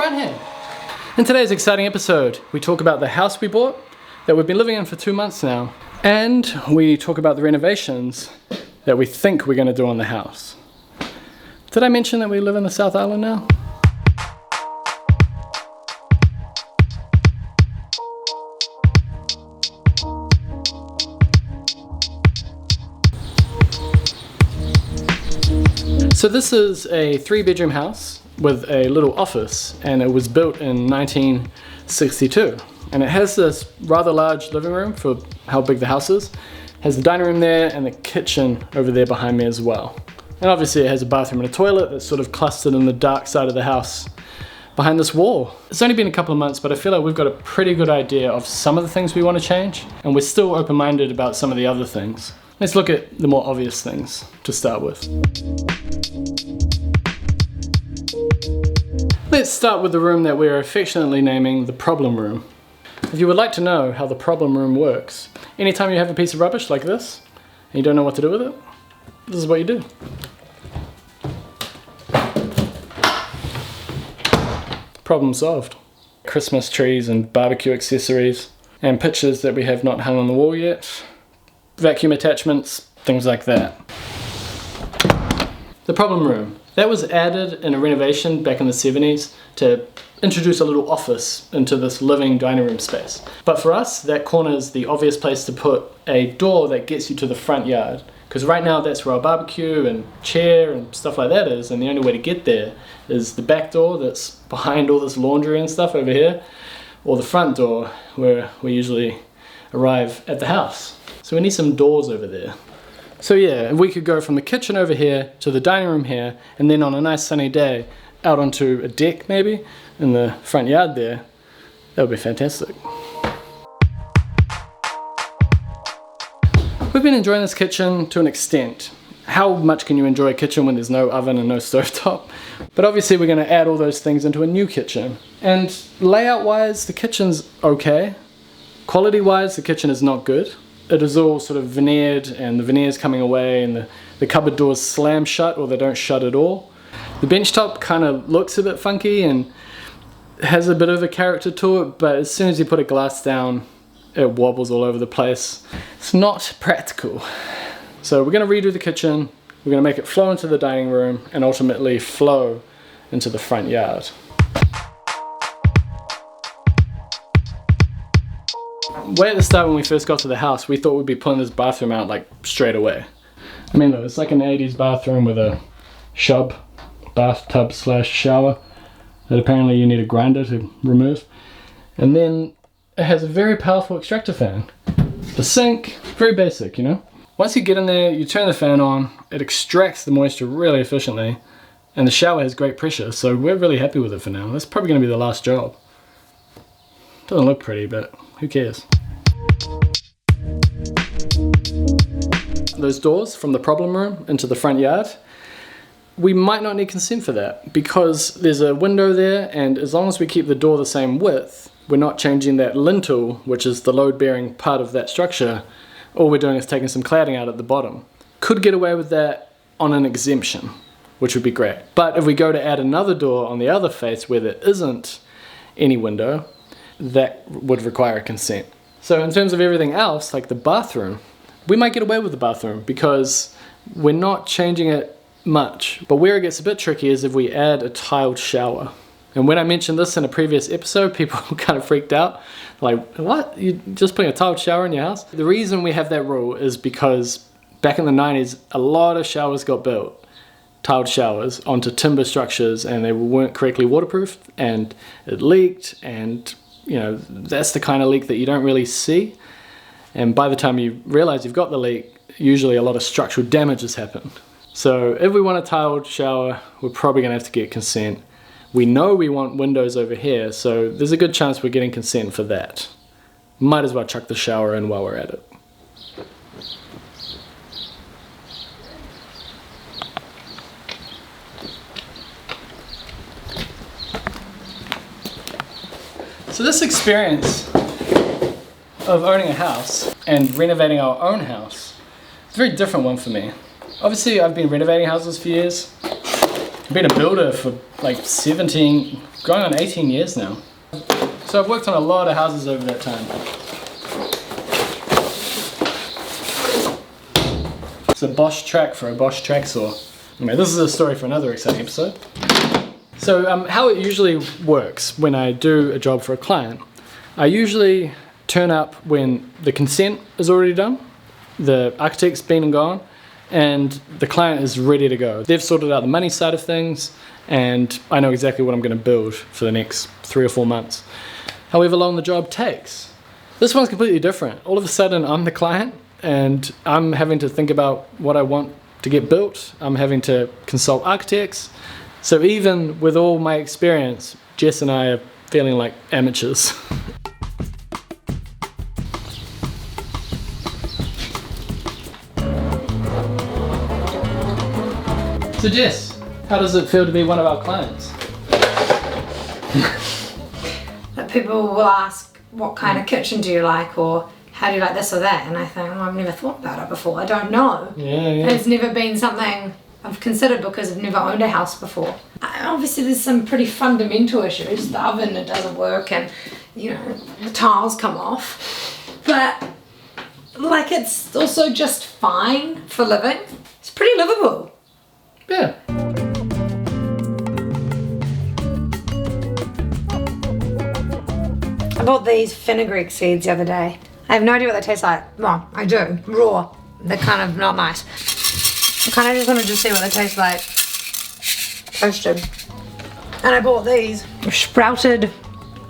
Brown here. In today's exciting episode, we talk about the house we bought that we've been living in for 2 months now, and we talk about the renovations that we think we're going to do on the house. Did I mention that we live in the South Island now? So this is a 3-bedroom house with a little office, and it was built in 1962. And it has this rather large living room for how big the house is. It has the dining room there and the kitchen over there behind me as well. And obviously it has a bathroom and a toilet that's sort of clustered in the dark side of the house behind this wall. It's only been a couple of months, but I feel like we've got a pretty good idea of some of the things we want to change, and we're still open-minded about some of the other things. Let's look at the more obvious things to start with. Let's start with the room that we're affectionately naming the problem room. If you would like to know how the problem room works, anytime you have a piece of rubbish like this and you don't know what to do with it, this is what you do. Problem solved. Christmas trees and barbecue accessories and pictures that we have not hung on the wall yet, vacuum attachments, things like that. The problem room. That was added in a renovation back in the 70s to introduce a little office into this living dining room space. But for us, that corner is the obvious place to put a door that gets you to the front yard. Because right now that's where our barbecue and chair and stuff like that is, and the only way to get there is the back door that's behind all this laundry and stuff over here, or the front door where we usually arrive at the house. So we need some doors over there. So yeah, if we could go from the kitchen over here to the dining room here, and then on a nice sunny day out onto a deck maybe in the front yard there, that would be fantastic. We've been enjoying this kitchen to an extent. How much can you enjoy a kitchen when there's no oven and no stovetop? But obviously we're going to add all those things into a new kitchen. And layout wise, the kitchen's okay. Quality wise, the kitchen is not good. It is all sort of veneered, and the veneer's coming away, and the cupboard doors slam shut, or they don't shut at all. The bench top kind of looks a bit funky and has a bit of a character to it, but as soon as you put a glass down, it wobbles all over the place. It's not practical. So we're going to redo the kitchen, we're going to make it flow into the dining room, and ultimately flow into the front yard. Way at the start when we first got to the house, we thought we'd be pulling this bathroom out like straight away. I mean, look, it's like an 80s bathroom with a shub, bathtub slash shower that apparently you need a grinder to remove. And then it has a very powerful extractor fan. The sink, very basic, you know. Once you get in there, you turn the fan on, it extracts the moisture really efficiently, and the shower has great pressure, so we're really happy with it for now. That's probably going to be the last job. Doesn't look pretty, but who cares? Those doors from the problem room into the front yard, we might not need consent for that because there's a window there, and as long as we keep the door the same width, we're not changing that lintel, which is the load-bearing part of that structure. All we're doing is taking some cladding out at the bottom. Could get away with that on an exemption, which would be great. But if we go to add another door on the other face where there isn't any window, that would require a consent. So in terms of everything else, like the bathroom, we might get away with the bathroom because we're not changing it much. But where it gets a bit tricky is if we add a tiled shower. And when I mentioned this in a previous episode, people kind of freaked out. Like, what? You're just putting a tiled shower in your house? The reason we have that rule is because back in the 90s, a lot of showers got built, tiled showers, onto timber structures, and they weren't correctly waterproofed, and it leaked, and you know, that's the kind of leak that you don't really see. And by the time you realize you've got the leak, usually a lot of structural damage has happened. So if we want a tiled shower, we're probably going to have to get consent. We know we want windows over here, so there's a good chance we're getting consent for that. Might as well chuck the shower in while we're at it. So this experience of owning a house and renovating our own house, it's a very different one for me. Obviously I've been renovating houses for years, I've been a builder for like 17, going on 18 years now. So I've worked on a lot of houses over that time. It's a Bosch track for a Bosch track saw. Anyway, this is a story for another exciting episode. So how it usually works when I do a job for a client, I usually turn up when the consent is already done, the architect's been and gone, and the client is ready to go. They've sorted out the money side of things, and I know exactly what I'm going to build for the next 3 or 4 months. However long the job takes. This one's completely different. All of a sudden I'm the client, and I'm having to think about what I want to get built. I'm having to consult architects. So even with all my experience, Jess and I are feeling like amateurs. So Jess, how does it feel to be one of our clients? People will ask, what kind of kitchen do you like, or how do you like this or that? And I think, well, I've never thought about it before. I don't know. Yeah. It's never been something I've considered because I've never owned a house before. Obviously there's some pretty fundamental issues. The oven, it doesn't work, and you know, the tiles come off. But like, it's also just fine for living. It's pretty livable. Yeah. I bought these fenugreek seeds the other day. I have no idea what they taste like. Well, I do. Raw. They're kind of not nice. I kind of just wanted to see what they taste like toasted. And I bought these sprouted,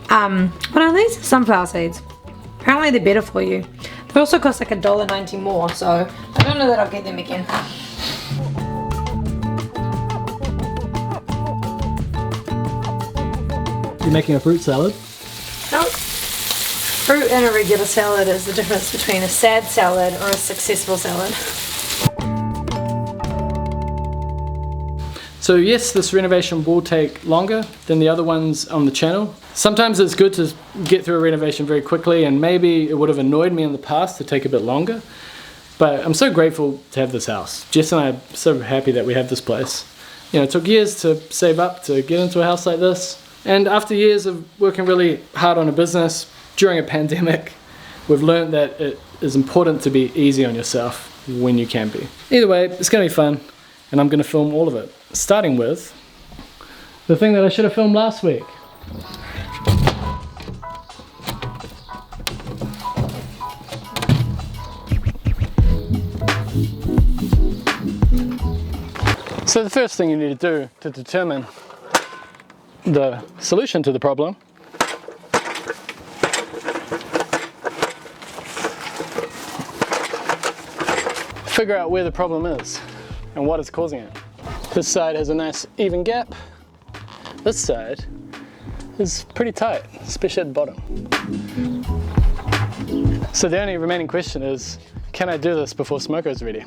what are these? Sunflower seeds. Apparently they're better for you. They also cost like $1.90 more, so I don't know that I'll get them again. You're making a fruit salad? No. Fruit and a regular salad is the difference between a sad salad or a successful salad. So yes, this renovation will take longer than the other ones on the channel. Sometimes it's good to get through a renovation very quickly, and maybe it would have annoyed me in the past to take a bit longer. But I'm so grateful to have this house. Jess and I are so happy that we have this place. You know, it took years to save up to get into a house like this. And after years of working really hard on a business during a pandemic, we've learned that it is important to be easy on yourself when you can be. Either way, it's going to be fun, and I'm going to film all of it. Starting with the thing that I should have filmed last week. So the first thing you need to do to determine the solution to the problem figure out where the problem is and what is causing it. This side has a nice even gap. This side is pretty tight, especially at the bottom. So the only remaining question is, can I do this before smoker is ready?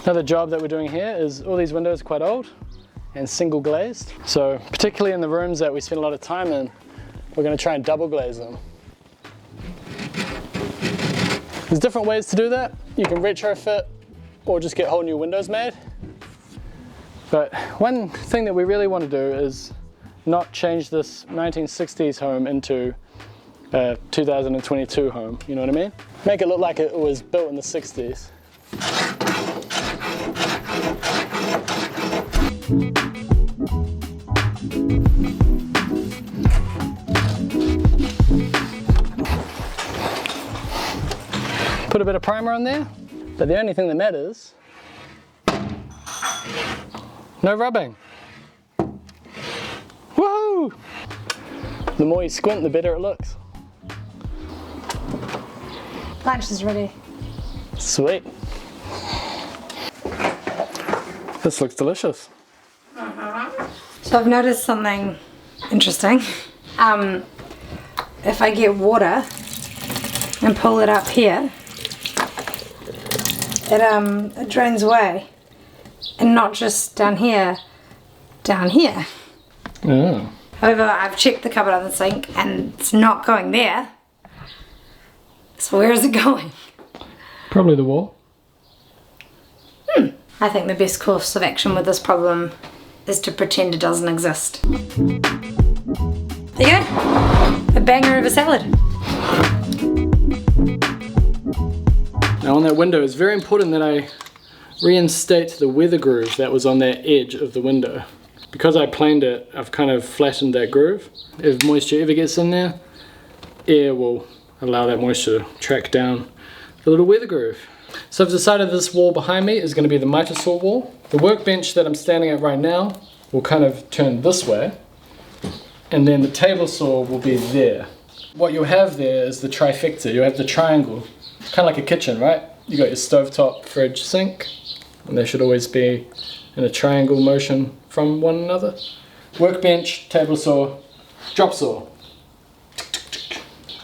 Another job that we're doing here is all these windows are quite old and single glazed. So particularly in the rooms that we spend a lot of time in, we're going to try and double glaze them. There's different ways to do that. You can retrofit or just get whole new windows made. But one thing that we really want to do is not change this 1960s home into a 2022 home, you know what I mean? Make it look like it was built in the 60s. Put a bit of primer on there, but the only thing that matters, no rubbing. Woohoo! The more you squint, the better it looks. Lunch is ready. Sweet. This looks delicious. So I've noticed something interesting. If I get water and pull it up here, it drains away, and not just down here, down here. Oh. However, I've checked the cupboard on the sink and it's not going there. So where is it going? Probably the wall. I think the best course of action with this problem is to pretend it doesn't exist. There you go. A banger of a salad. Now on that window, it's very important that I reinstate the weather groove that was on that edge of the window. Because I planed it, I've kind of flattened that groove. If moisture ever gets in there, air will allow that moisture to track down the little weather groove. So I've decided this wall behind me is going to be the miter saw wall. The workbench that I'm standing at right now will kind of turn this way, and then the table saw will be there. What you'll have there is the trifecta. You'll have the triangle, kind of like a kitchen, right? You got your stovetop, fridge, sink, and they should always be in a triangle motion from one another. Workbench, table saw, drop saw.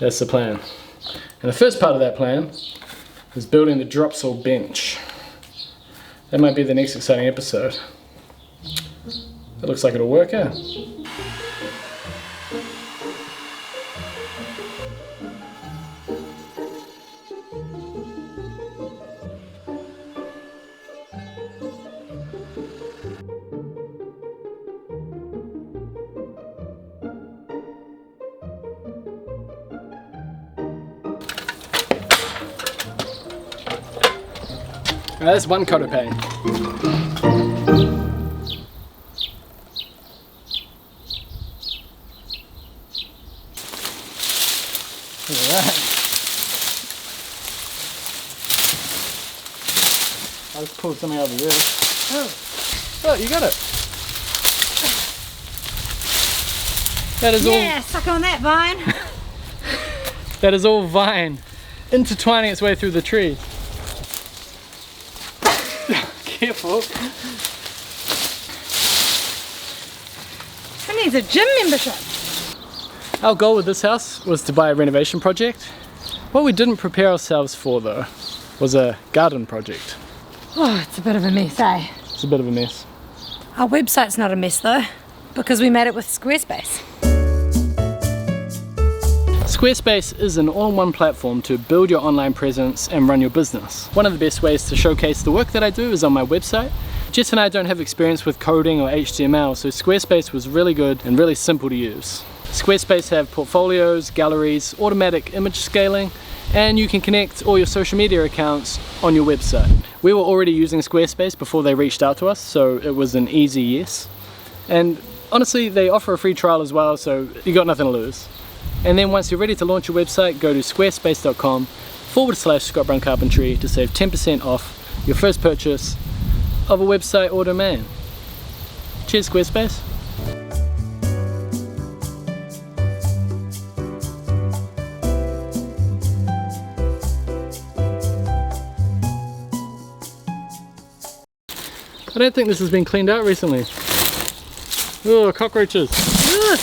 That's the plan. And the first part of that plan is building the drop saw bench. That might be the next exciting episode. It looks like it'll work out. That's one coat of paint. Alright. I just pulled something out of the roof. Oh, you got it. That is Yeah, suck on that, vine. That is all vine intertwining its way through the trees. Careful. Who needs a gym membership? Our goal with this house was to buy a renovation project. What we didn't prepare ourselves for though was a garden project. Oh, it's a bit of a mess, eh? It's a bit of a mess. Our website's not a mess though, because we made it with Squarespace. Squarespace is an all-in-one platform to build your online presence and run your business. One of the best ways to showcase the work that I do is on my website. Jess and I don't have experience with coding or HTML, so Squarespace was really good and really simple to use. Squarespace have portfolios, galleries, automatic image scaling, and you can connect all your social media accounts on your website. We were already using Squarespace before they reached out to us, so it was an easy yes. And honestly, they offer a free trial as well, so you got nothing to lose. And then once you're ready to launch your website, go to squarespace.com/Scott Brown Carpentry to save 10% off your first purchase of a website or domain. Cheers, Squarespace. I don't think this has been cleaned out recently. Oh, cockroaches. Ugh.